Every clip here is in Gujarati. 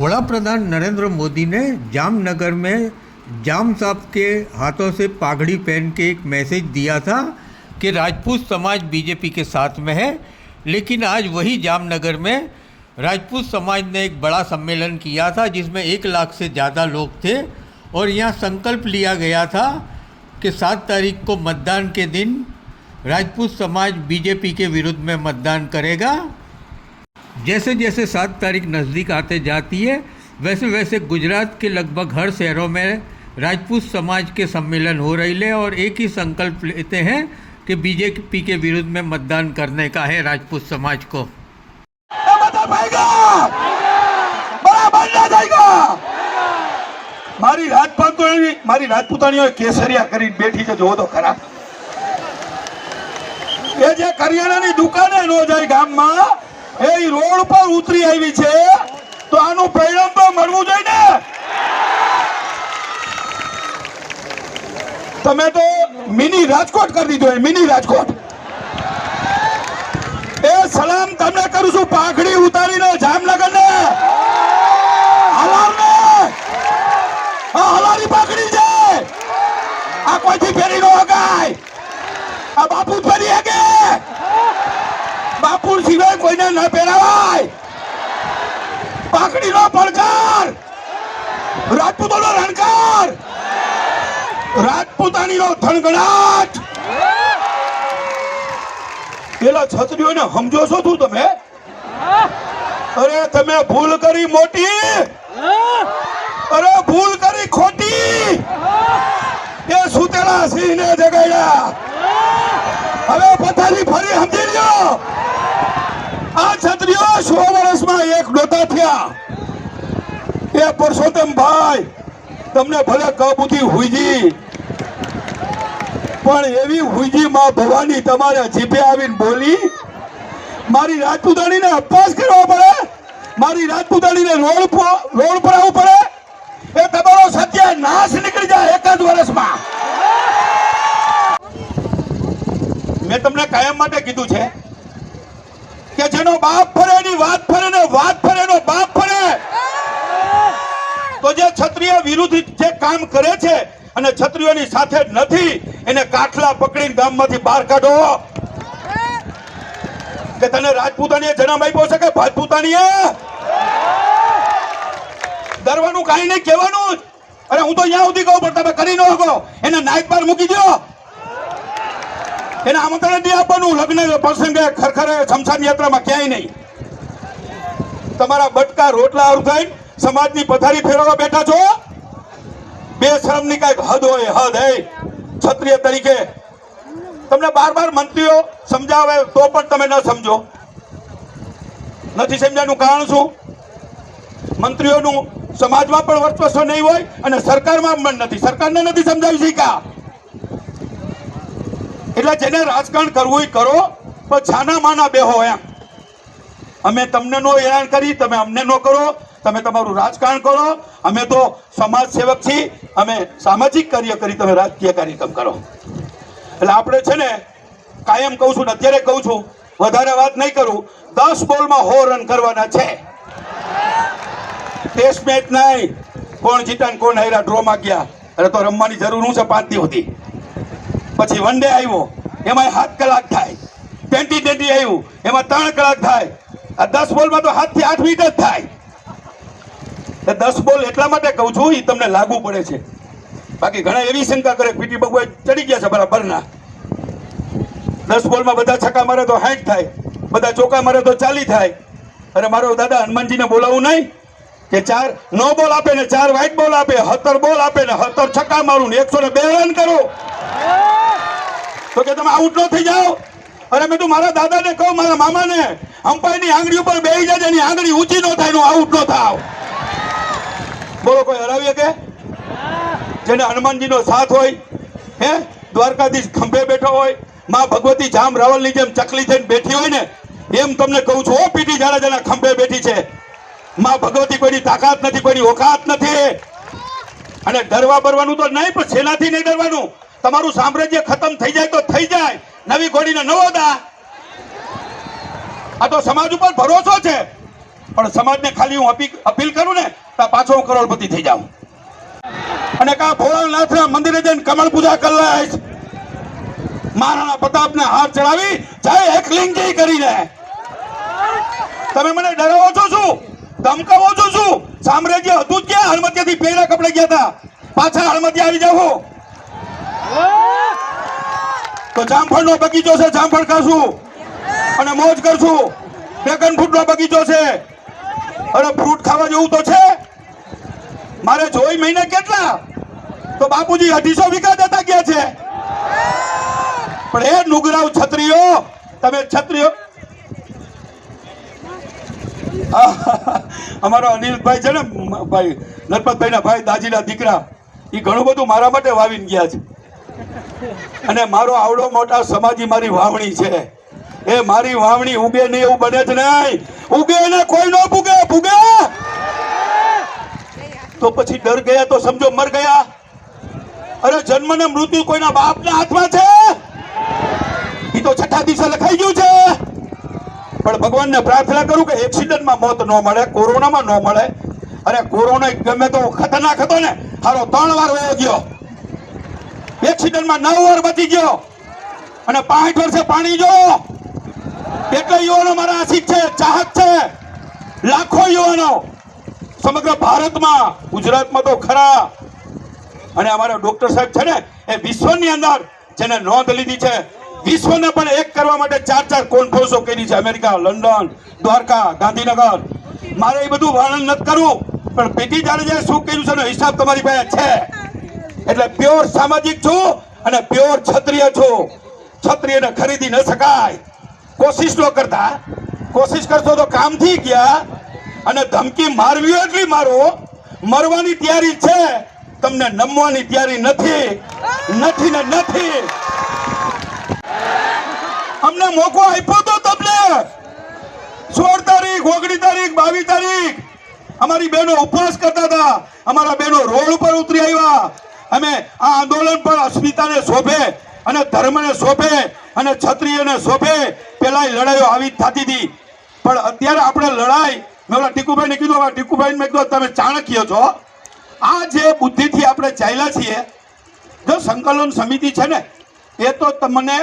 वड़ा प्रधान नरेंद्र मोदी ने जामनगर में जाम साहब के हाथों से पागड़ी पहन के एक मैसेज दिया था कि राजपूत समाज बीजेपी के साथ में है। लेकिन आज वही जामनगर में राजपूत समाज ने एक बड़ा सम्मेलन किया था जिसमें 1 लाख से ज़्यादा लोग थे और यहाँ संकल्प लिया गया था कि 7 तारीख को मतदान के दिन राजपूत समाज बीजेपी के विरुद्ध में मतदान करेगा। जैसे जैसे 7 तारीख नज़दीक आते जाती है वैसे वैसे गुजरात के लगभग हर शहरों में राजपूत समाज के सम्मेलन हो रही है और एक ही संकल्प लेते हैं कि बीजेपी के विरुद्ध में मतदान करने का है राजपूत समाज को। મારી રાજપૂતાણીઓ કેસરિયા કરીને બેઠી છે, જોવો તો ખરા। એ જે કરિયાણાની દુકાને નો જાય ગામમાં, એ રોડ પર ઉતરી આવી છે, તો આનું પરિણામ તો મળવું જોઈએ ને। તમે તો મિની રાજકોટ કરી દીધો, મિની રાજકોટ। એ સલામ તમને કરું છું પાઘડી ઉતારીને જામનગરને હલારને। આ હલારી પાઘડી છે, આ કોઈથી ફેરી નો હગાય। આ બાપુ ફેરી હગે, બાપુ સિવાય કોઈને ન પહેરાવાય। પાઘડીનો પડકાર, રાજપૂતોનો રણકાર, રાજપૂતાણીનો થણગણાટ। પેલા છત્રીઓને સમજો છો તું તમે? અરે તમે ભૂલ કરી મોટી, અરે ભૂલ કરી ખોટી। એ સુતેલા સિંહને જગાડ્યા, હવે પથારી ફરી સમજી લ્યો। આ છત્રીઓ 100 વર્ષમાં એક નોતા થયા। એ પરસોત્તમ ભાઈ તમને ભલે કબૂતી હુઈજી, પણ એવી હુઈજી માં ભવાની તમારે જીભે આવીને બોલી, મારી રાજપૂતાણીને અપવાસ કરવો પડે, મારી રાજપૂતાણીને રોડ પર આવવું પડે। એ તમારો સત્યાનાશ નીકળી જાય એક જ વર્ષમાં। મેં તમને કાયમ માટે કીધું છે કે જેનો બાપ ફરે એની વાત ફરે ને વાત ફરે એનો બાપ ફરે। તો જે ક્ષત્રિય વિરુદ્ધ જે કામ કરે છે અને ક્ષત્રિયોની સાથે નથી, એને કાઠલા પકડીને ગામમાંથી બહાર કાઢો। કે તને રાજપૂતાણીએ જન્મ આપ્યો છે કે ભાજપૂતાણીએ? ડરવાનું કાંઈ નહીં, કહેવાનું જ। અરે હું તો અહીંયા સુધી કહું પણ તમે કરી ન શકો, એને નાઈટ બાર મૂકી દો, એને આમંત્રણ નહીં આપવાનું। લગ્ન પ્રસંગે ખરખરે શમશાન યાત્રામાં ક્યાંય નહીં। તમારા બટકા રોટલા આવું થાય, સમાજની પથારી ફેરવવા બેઠા છો। બેશરમની કઈક હદ હોય, હદ હે। ક્ષત્રિય તરીકે તમને બાર મંત્રીઓ સમજાવે તો પણ તમે ન સમજો। નથી સમજાનું કારણ શું? મંત્રીઓનું સમાજમાં પણ વર્ચસ્વ નહીં હોય અને સરકારમાં પણ નથી, સરકારને નથી સમજાવી શક્યા। એટલે જેને રાજકારણ કરવું એ કરો, પણ છાના માના બેહો એમ। અમે તમને નો હેરાન કરી, તમે અમને નો કરો, તમે તમારું રાજકારણ કરો। અમે તો સમાજ સેવક છીએ, અમે સામાજિક કાર્ય કરી, તમે રાજકીય કાર્યક્રમ કરો। એટલે આપણે છે ને કાયમ કહું છું ને અત્યારે કહું છું, વધારે વાત નહીં કરું। 10 બોલમાં 100 રન કરવાના છે। ટેસ્ટ મેચ નહીં, કોણ જીતા ને કોણ હાર્યા ડ્રોમાં ગયા, અરે તો રમવાની જરૂર શું છે 5 દિવસથી? પછી વન ડે આવ્યો, એમાં 7 કલાક થાય। ટી20 આવ્યું, એમાં 3 કલાક થાય। આ 10 બોલમાં તો 7 થી 8 મિનિટ જ થાય। 10 બોલ એટલા માટે કહું છું, એ તમને લાગુ પડે છે। બાકી ઘણા એવી શંકા કરે પીટી બગુઆ ચડી ગયા છે બરાબરના। 10 બોલમાં બધા છક્કા મારે તો 60 થાય, બધા ચોકા મારે તો 40 થાય। અરે મારો દાદા હનુમાનજીને બોલાવું નહીં કે 4 નો બોલ આપે ને 4 વ્હાઈટ બોલ આપે, 70 બોલ આપે ને 70 છક્કા મારું ને 102 રન કરું, તો કે તમે આઉટ ન થઈ જાઓ? અરે મેં તું મારા દાદાને કહું, મારા મામાને, અમ્પાયરની આંગળી ઉપર બેહી જાય, એની આંગળી ઊંચી ન થાય, આઉટ ન થાવ। બોલો કોઈ હરાવી શકે? જેને હનુમાનજીનો સાથ હોય, હે દ્વારકાધીશ ખંભે બેઠો હોય, માં ભગવતી જામ રાવલની જેમ ચકલી થઈને બેઠી હોય ને, એમ તમને કહું છું, ઓ પીટી જાડેજાના ખંભે બેઠી છે માં ભગવતી। કોઈની તાકાત નથી, કોઈની ઓકાત નથી। અને ડરવા બરવાનું તો નહીં, પણ સેનાથી નહીં ડરવાનું। તમારું સામ્રાજ્ય ખતમ થઈ જાય તો થઈ જાય, નવી ઘોડીને નવો દા। આ તો સમાજ ઉપર ભરોસો છે। પણ સમાજને ખાલી હું અપીલ કરું ને તો પાછો હું કરોડપતિ થઈ જાઉં અને કા ભોળાનાથના મંદિરે જઈને કમળ પૂજા કરી લઈશ, મહારાણા પ્રતાપને હાથ ચડાવી જય એકલિંગજી કરીને. તમે મને ડરાવો છો શું, ધમકાવો છો શું? સામ્રાજ્ય હતું જ ક્યાં? હળમતિયાથી પહેલા કપડે ગયા હતા, પાછા હળમતિયા આવી જાવ તો જામફળનો બગીચો છે, જામફળ ખાશું અને મોજ કરશું. ડ્રેગન ફ્રૂટનો બગીચો છે, અરે ફ્રૂટ ખાવા જેવું તો છે. મારે જોઈ મહિને કેટલા તો બાપુજી 250 વીઘા દેતા ગયા છે. પણ એ નુગરાવ છત્રીઓ, તમે છત્રીઓ, અમારો અનિલભાઈ છે ને ભાઈ, નરપતભાઈના ભાઈ, દાજીના દીકરા, એ ઘણું બધું મારા માટે વાવીને ગયા છે. અને મારો આવડો મોટા સમાજી મારી વાવણી છે. એ મારી વાવણી ઉગે નહીં એવું બને જ નહીં. ઉગે ને કોઈ નો પૂગે, પૂગે તો પછી ડર ગયા તો સમજો મર ગયા. અરે જન્મ ને મૃત્યુ કોઈના બાપના હાથમાં છે? એ તો છઠ્ઠા દિવસે લખાઈ ગયું છે. પણ ભગવાનને પ્રાર્થના કરું કે એક્સિડન્ટમાં મોત ન મળે, કોરોનામાં ન મળે. અરે કોરોના ગમે તો ખતરનાક હતો ને, હારો 3 વાર વયો ગયો. એક્સિડન્ટમાં 9 વાર બચી ગયો અને 65 વર્ષે પાણી જો. એટલે યુવાનો મારા આશિક છે, ચાહક છે, લાખો યુવાનો સમગ્ર ભારતમાં, ગુજરાતમાં તો ખરા. અને અમારા ડોક્ટર સાહેબ છે ને, એ વિશ્વની અંદર જેને નોંધ લીધી છે, વિશ્વને પણ એક કરવા માટે 4 કોન્ફરન્સો કરી છે. America, London, Dwarka, Gandhinagar. મારે એ બધું વર્ણન નથી કરવું, પણ પેટી જાડેજાએ શું કર્યું છે એનો હિસાબ તમારી પાસે છે. એટલે પ્યોર સામાજિક છું અને પ્યોર ક્ષત્રિય છું. ક્ષત્રિયને ખરીદી ન શકાય. કોશિશ ન કરતા, કોશિશ કરશો તો કામ થઈ ગયા. અને ધમકી મારવી એટલી મારો, મરવાની તૈયારી છે, તમને નમવાની તૈયારી નથી. નથી ને નથી. અમને મોકો આપ્યો તો તમને 16 તારીખ, 19 તારીખ, 22 તારીખ અમારી બહેનો ઉપવાસ કરતા હતા. અમારા બહેનો રોડ ઉપર ઉતરી આવ્યા. અમે આ આંદોલન પણ અસ્મિતાને શોભે અને ધર્મને શોભે અને ક્ષત્રિયને શોભે. પેલા લડાઈઓ આવી જ થતી હતી, પણ અત્યારે આપણે લડાઈ, મેં ઓલા ટીકુભાઈને કીધું, હવે ટીકુભાઈને મેં કીધું તમે ચાણક્ય છો, આ જે બુદ્ધિથી આપણે ચાલ્યા છીએ, જો સંકલન સમિતિ છે ને, એ તો તમને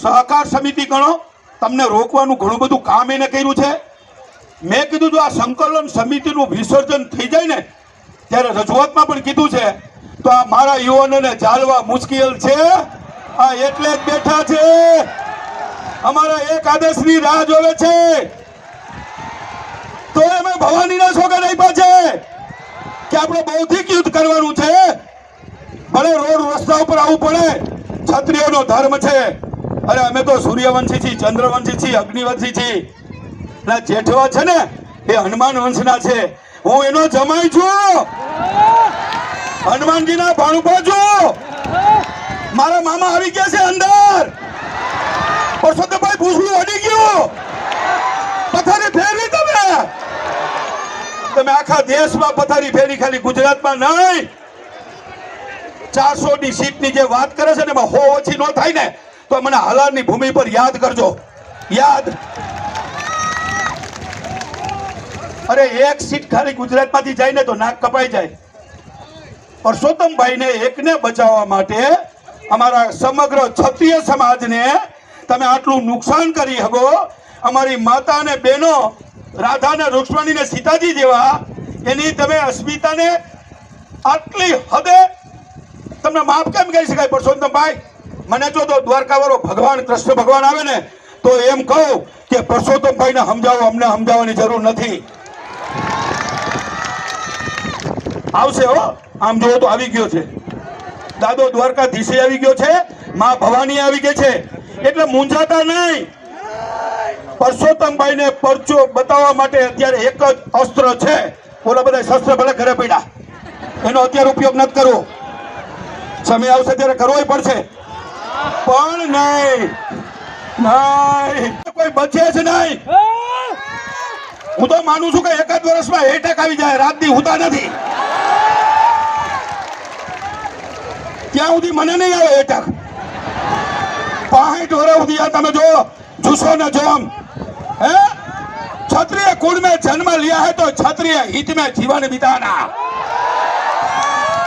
સહકાર સમિતિ ગણો, તમને રોકવાનું ઘણું બધું કામ એને કર્યું છે. મેં કીધું જો આ સંકલન સમિતિનું વિસર્જન થઈ જાય ને, ત્યારે રજૂઆતમાં પણ કીધું છે, તો આ મારા યુવાનોને ચાલવા મુશ્કેલ છે. આ એટલે જ બેઠા છે, અમારા એક આદેશની રાહ જોવે છે. તો અમે ભવાનીના સોગંદ આપ્યા છે કે આપણે બૌદ્ધિક યુદ્ધ કરવાનું છે. ભલે રોડ રસ્તા ઉપર આવવું પડે, ક્ષત્રિયોનો ધર્મ છે. અરે અમે તો સૂર્યવંશી છીએ, ચંદ્રવંશી છીએ, અગ્નિવંશી છીએ. ના જેઠવા છે ને, એ હનુમાન વંશના છે. હું એનો જમાઈ છું, હનુમાનજીના ભાણુભા છું. મારા મામા આવી ગયા છે અંદર. પરસોત્તમભાઈ ભૂસલું અડી ગયું. પથારી ફેરવી તમે આખા દેશમાં પથારી ફેરી, ખાલી ગુજરાતમાં નહીં. 400 ની સીટની જે વાત કરે છે ને, એમાં 100 ઓછી ન થાય ને તો મને હાલારની ભૂમિ પર યાદ કરજો. યાદ. અરે એક સીટ ખાલી ગુજરાતમાંથી જાય ને તો નાક કપાઈ જાય. પરસોત્તમભાઈને એકને બચાવવા માટે અમારા સમગ્ર ક્ષત્રિય સમાજને તમે આટલું નુકસાન કરી શકો. અમારી માતા અને બહેનો, રાધા ને રૂક્ષ્મણી ને સીતાજી જેવા, એની તમે અસ્મિતાને આટલી હદે તમને માફ કેમ કરી શકાય? પરસોત્તમભાઈ, મને જો તો દ્વારકા વાળો ભગવાન કૃષ્ણ ભગવાન આવે ને તો એમ કહું કે પરસોત્તમભાઈને સમજાવો, અમને સમજાવવાની જરૂર નથી. આવશે હો, આમ જોવો તો આવી ગયો છે. દાદો દ્વારકાધીશે આવી ગયો છે, માં ભવાની આવી ગઈ છે. એટલે મૂંઝાતા નહીં. પરસોત્તમભાઈને પરચો બતાવવા માટે અત્યારે એક જ અસ્ત્ર છે. ઓલા બધા શસ્ત્ર ભલે ઘરે પડ્યા, એનો અત્યારે ઉપયોગ નથી કરવો. સમય આવશે ત્યારે કરવો પડશે, પણ નહીં, કોઈ બચે જ નહીં. હું તો માનું છું કે એકાદ વર્ષમાં એટેક આવી જાય, રાત દી હોતા નથી. ત્યાં સુધી મને નહીં આવે એટેક. 65 વર્ષ સુધી તમે જો જુસો ને જોમ, હે क्षत्रिय कुल में जन्म लिया है तो क्षत्रिय हित में जीवन बिताना।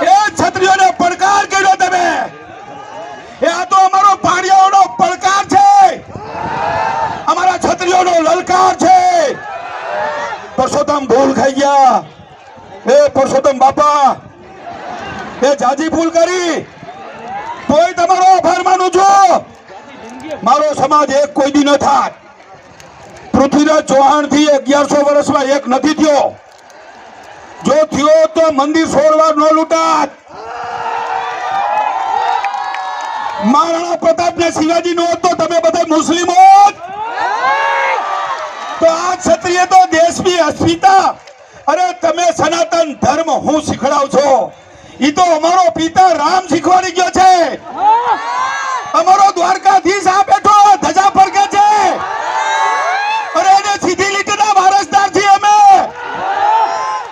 ये क्षत्रियो ने પડકાર કર્યો તમે। એ આ તો અમારો પાડિયાઓનો પડકાર છે, અમારા ક્ષત્રિયોનો લલકાર છે। પરસોત્તમ ભૂલ ખાઈ ગયા। એ પરસોત્તમ બાપા એ જાજી ભૂલ કરી તોય તમારો આભાર માનું છું। મારો સમાજ એક કોઈ દી ન થાત। પૃથ્વીરાજ ચૌહાણ થી 1100 વર્ષમાં એક નથી થયો। જો થયો તો મંદિર 16 વાર ન લૂંટાત। મહારાણા પ્રતાપ ને શિવાજી નો તો તમે બધા મુસ્લિમ હોત તો આ ક્ષત્રિય તો દેશની અસ્મિતા। અરે તમે સનાતન ધર્મ હું શીખડાવ છો ઈ તો અમારો પિતા રામ શીખવાડી ગયો છે। અમારો દ્વારકાધીશ આ બેઠો ધજા ફરકે છે। અરે એને સીધી લીટીના વારસદાર છીએ અમે।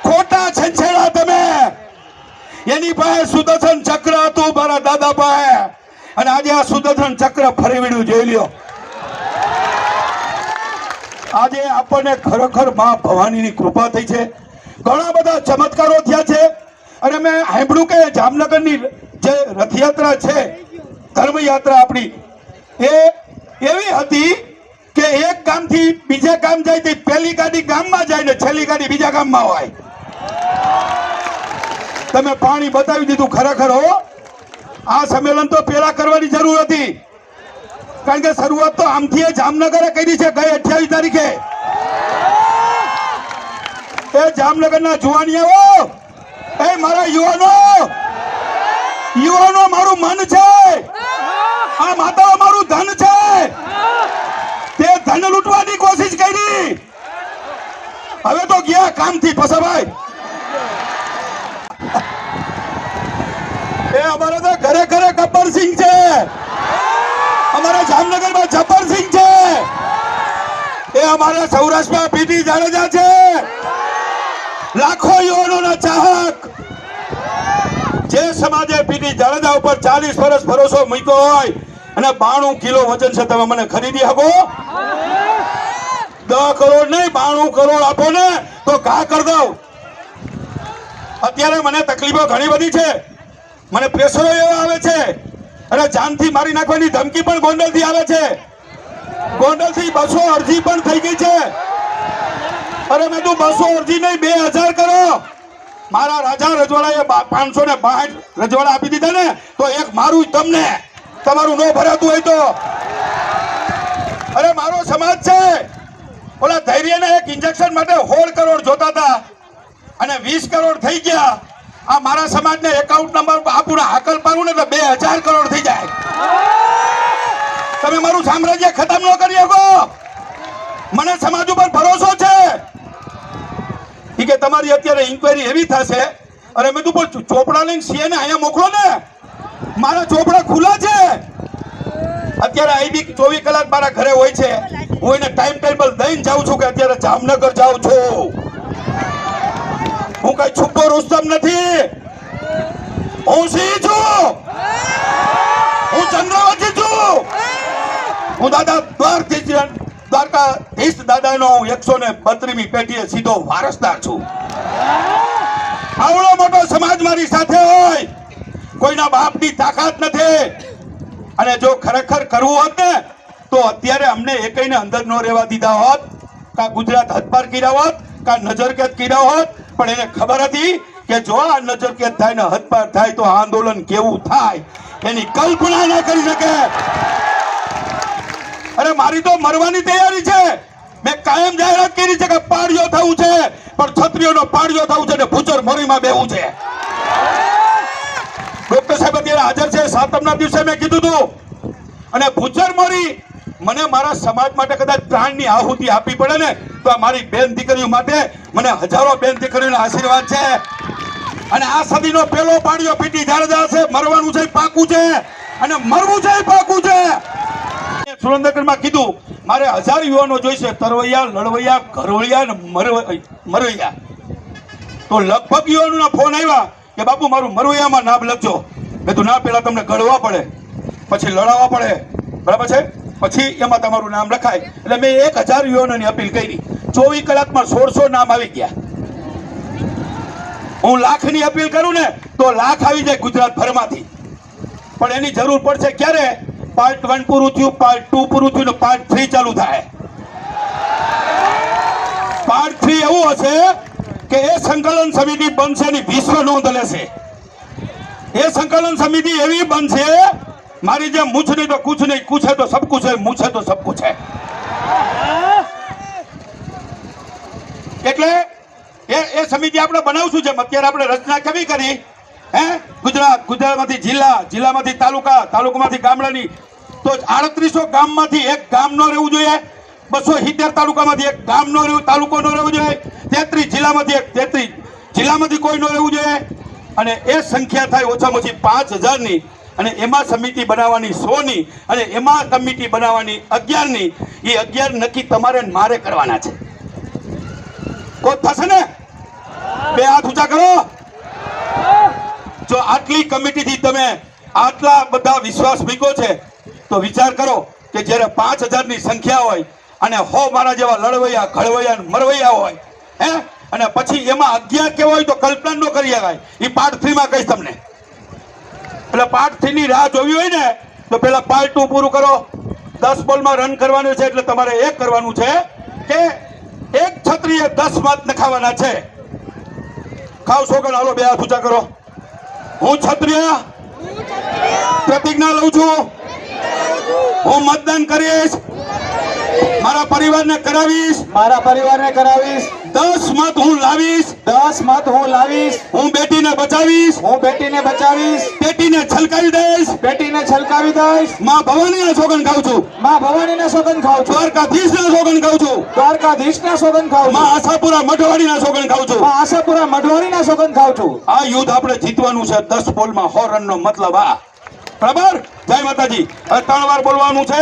ખોટા છંછેડા તમે। એની પાસે સુદર્શન ચક્ર હતું મારા દાદા પાસે અને આજે આ સુદર્શન ચક્ર ફરી વળ્યું જોઈ લ્યો। આજે આપણને ખરેખર માં ભવાનીની કૃપા થઈ છે। ઘણા બધા ચમત્કારો થયા છે અને મેં સાંભળ્યું કે જામનગરની જે રથયાત્રા છે ધર્મયાત્રા આપણી એ એવી હતી કે એક ગામથી બીજા ગામ જાય તે પહેલી ગાડી ગામમાં જાય ને છેલ્લી ગાડી બીજા ગામમાં હોય। તમે પાણી બતાવી દીધું ખરેખર હો। આ સંમેલન તો પેલા કરવાની જરૂર હતી કારણ કે શરૂઆત તો આમથી જામનગરે કરી છે ગઈ 28 તારીખે। એ જામનગરના જુવાનિયાઓ એ મારા યુવાનો મારું મન છે। આ માતાઓ મારું ધન છે। તે ધન લૂંટવાની કોશિશ કરી હવે તો ગયા કામથી ફસાભાઈ। એ અમારે તો ઘરે ઘરે ગબ્બર સિંહ છે। અમારા જામનગરમાં જબ્બર સિંહ છે। એ અમારા સૌરાષ્ટ્રમાં પીટી જાડેજા છે। લાખો યુવાનોના ચાહક જે સમાજે પીટી જાડેજા ઉપર 40 વર્ષ ભરોસો મૂક્યો હોય અને 92 કિલો વજન છે તમે મને ખરીદી શકો? 10 કરોડ નહીં 92 કરોડ આપો ને તો ઘા કરી દઉં। અત્યારે મને તકલીફો ઘણી બધી છે, મને પ્રેશરો એવા આવે છે અને જાનથી મારી નાખવાની ધમકી પણ ગોંડલથી આવે છે। ગોંડલથી 200 અરજી પણ થઈ ગઈ છે। અરે મેં તું 200 અરજી નહીં 2000 કરો। મારા રાજા રજવાડાએ 562 રજવાડા આપી દીધા ને તો એક મારું તમને તમારું નો ભરાતું હોય તો। અરે મારો સમાજ છે ઓલા ધૈર્યને એક ઇન્જેક્શન માટે 16 કરોડ જોતા હતા અને 20 કરોડ થઈ ગયા। આ મારા સમાજને એકાઉન્ટ નંબર આપું હાકલ પાડું ને તો 2000 કરોડ થઈ જાય। તમે મારું સામ્રાજ્ય ખતમ ન કરી શકો। મને સમાજ ઉપર ભરોસો છે કે તમારી અત્યારે ઇન્ક્વાયરી એવી થશે। અરે મેં તું પણ ચોપડા લઈને સીએ ને અહીંયા મોકલો ને, મારા ચોપડા ખુલ્લા છે। અત્યારે આઈબી 24 કલાક મારા ઘરે હોય છે। હું એને ટાઈમ ટેબલ દઈને જાઉં છું કે અત્યારે જામનગર જાઉં છું। હું કઈ છુપો રુસ્તમ નથી, હું સિંહ છું, હું ચંદ્રવતી છું, હું દાદા દ્વારકાધીશ દાદાનો 132મી પેઢીએ સીધો વારસદાર છું। આવડો મોટો સમાજ મારી સાથે હોય કોઈના બાપની તાકાત નથી। અને જો ખરેખર કરવું હોત ને તો અત્યારે અમને એકઈને અંદર ન રહેવા દીધા હોત, કા ગુજરાત હદપાર કર્યા હોત, કા નજરકેદ કર્યા હોત। પણ એને ખબર હતી કે જો આ નજરકેદ થાય ને હદપાર થાય તો આંદોલન કેવું થાય એની કલ્પના ન કરી શકે। અરે મારી તો મરવાની તૈયારી છે। મેં કાયમ જાહેરાત કરી છે કે પાડિયો થવું છે પણ ક્ષત્રિયોનો પાડિયો થવું છે ને ભૂચર મોરીમાં બેવું છે। ડોક્ટર સાહેબ અત્યારે હાજર છે। 7મના દિવસે મેં કીધું હતું અને ભૂચર મોરી મને મારા સમાજ માટે કદાચ પ્રાણની આહુતિ આપવી પડે ને તો આ મારી બેન દીકરીઓ માટે મને હજારો બેન દીકરીઓના આશીર્વાદ છે। અને આ સદીનો પહેલો પાડિયો પીટી જાડેજા છે। મરવાનું છે પાકું છે અને મરવું છે પાકું છે। સુરેન્દ્રનગરમાં કીધું મારે 1000 યુવાનો જોઈશે, તરવૈયા, લડવૈયા, ઘરવૈયા અને મરવૈયા। તો લગભગ યુવાનોના ફોન આવ્યા કે બાપુ મારું મરવૈયામાં નામ લખજો। મેં તો ના પેલા તમને ગળવા પડે પછી લડાવવા પડે, બરાબર છે, પછી એમાં તમારું નામ લખાય। એટલે મેં 1000 યુવાનોની અપીલ કરી। 24 કલાકમાં 1600 નામ આવી ગયા. હું લાખની અપીલ કરું ને તો લાખ આવી જાય ગુજરાત ભરમાંથી. પણ એની જરૂર પડશે ક્યારે? પાર્ટ 1 પૂરું થયું, પાર્ટ 2 પૂરું થયું ને પાર્ટ 3 ચાલુ થાય. પાર્ટ 3 એવું હશે કે એ સંકલન સમિતિ બનશે ની વિશ્વ નોંધ લેશે. એ સંકલન સમિતિ એવી બનશે, મારી જેમ મૂછ નહીં તો કુછ નહીં, કુછ હે તો સબ કુછ હે, મૂછ હે તો સબ કુછ હે. એટલે એ સમિતિ આપણે બનાવશું. જેમ અત્યારે આપણે રચના કેવી કરી, ગુજરાતમાંથી જિલ્લા, જિલ્લામાંથી તાલુકા, તાલુકામાંથી ગામડાની, તો 3800 ગામમાંથી એક ગામ ન રહેવું જોઈએ, 270 તાલુકામાંથી એક ગામ ન રહેવું, તાલુકો ન રહેવું જોઈએ, 33 જિલ્લામાંથી એક 33 જિલ્લામાંથી કોઈ ન રહેવું જોઈએ. અને એ સંખ્યા થાય ઓછામાં ઓછી 5000ની. અને એમાં સમિતિ બનાવવાની 100ની, અને એમાં કમિટી બનાવવાની 11ની. એ 11 નક્કી તમારે ને મારે કરવાના છે. કોઈ થશે ને? બે હાથ ઊંચા કરો. જો આટલી કમિટીથી તમે આટલા બધા વિશ્વાસ મૂક્યો છે તો વિચાર કરો કે જ્યારે 5000ની સંખ્યા હોય અને 100 મારા જેવા લડવૈયા, ઘડવૈયા, મરવૈયા હોય, અને પછી એમાં 11 કેવા હોય તો કલ્પના ન કરી શકાય. એ પાર્ટ 3 માં કહીશ તમને. એટલે પાર્ટ 3 ની રાહ જોવી હોય ને તો પેલા પાર્ટ 2 પૂરું કરો. 10 બોલમાં રન કરવાનું છે. એટલે તમારે એ કરવાનું છે કે એક છત્રીએ 10 મત નખાવાના છે. ખાવ સોગન, હાલો બે હાથ ઊંચા કરો. હું ક્ષત્રિય પ્રતિજ્ઞા લઉં છું, હું મતદાન કરીશ, મારા પરિવારને કરાવીશ, 10 મત હું લાવીશ, હું બેટીને બચાવીશ, બેટીને છલકાવી દઈશ, માં ભવાનીના સોગન ખાઉં છું, દ્વારકાધીશના સોગન ખાઉં છું, માં આશાપુરા મઢવાડીના સોગન ખાઉં છું. આ યુદ્ધ આપણે જીતવાનું છે. 10 બોલમાં 100 રનનો મતલબ આ. બરાબર? જય માતાજી. હવે 3 વાર બોલવાનું છે.